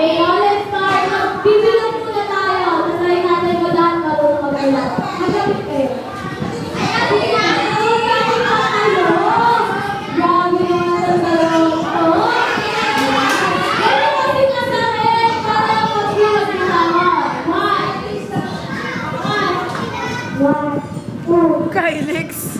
Okay, now let's start. Bibilang muna tayo. Try natin mo lahat marunong mag-bilang. Magkabit kayo. Kylix.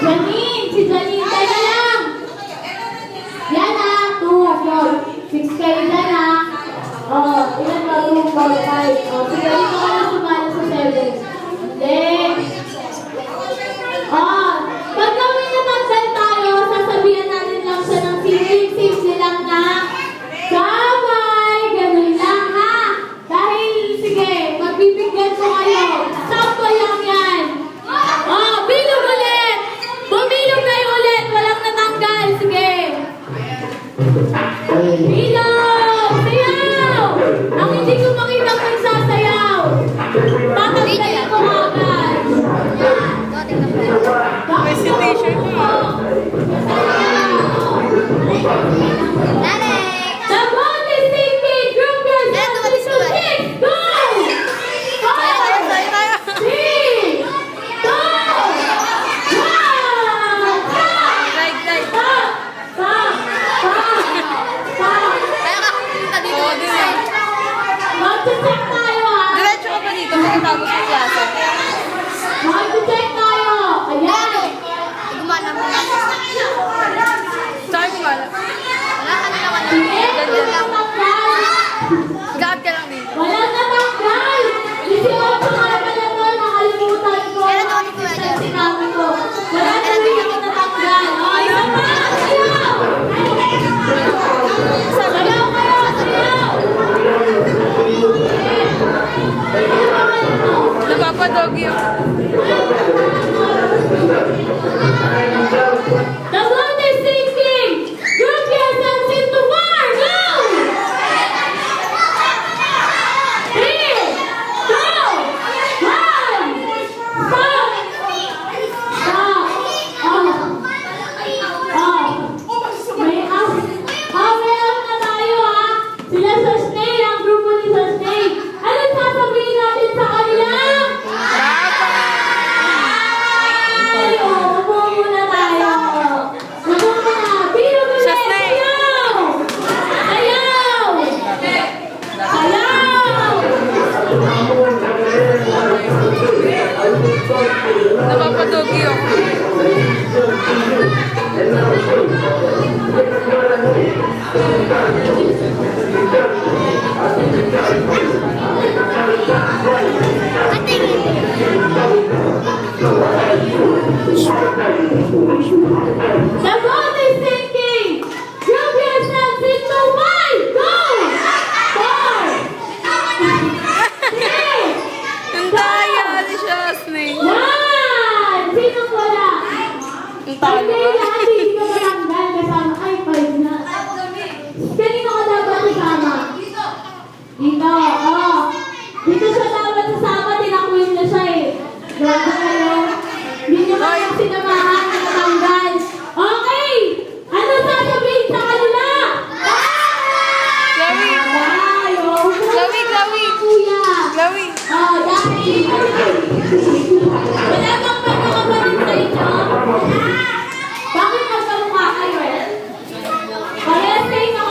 Janine! Si Janine! Teka lang! Yan na! 2, 4, 6 kayo dyan ha! Ilan ba? 2, 4, 5. Sige, dito ka na sumali sa 7. Then, pag kami natagdal tayo, sasabihan natin lang siya ng simple lang na kamay! Ganun lang ha! Dahil, sige, magbibigyan ko kayo. Sample lang yan! Bilog ulit! Bumilog kayo ulit! Walang natanggal! Sige! Bilog! Sayaw! Ang hindi ko makita kung sasayaw! Tatanggalin ko agad! May si t-shirt mo. The ball is taking group girls! 1, 2, 3, go! 5, 3, 2, 1, Like. Mag-check tayo ha! Diretso ka pa dito. Pagkatapos sa klase. Mag-check tayo! Ayan! Gumana mo na. Saan ko wala? Wala ka na wala. Walang natanggal! Gab ka lang dito. Walang natanggal! Kasi ako nga pala to, nakalimutan ko. Kailan ako nito Sa sinabi ko. Wala na rin ako natanggal. Isa pa! Sayaw! Sayaw kayo! Sayaw! Napapadog yung... The ball is sinking! Group yourselves into 4! Go! 3, 2, 1! Stop! The boat is sinking. Group yourselves into 5. Go! 4. 3. Ang daya ni Jasmine. 1. Sinong wala? Ang talo Hindi, ka. lahat hindi ka malanggan kasama. Ay, 5 na. Kanino ka dapat kasama? Dito, oh. Dito siya dapat sasama, tinakwil na siya eh. Grabe kayo. Hindi niyo man yung sinamahan na natanggal. Okay! Ano sasabihin sa kanila? Chloe! Ay, oh. Chloe, Chloe! Kuya. Chloe! Oh, dahil. Wala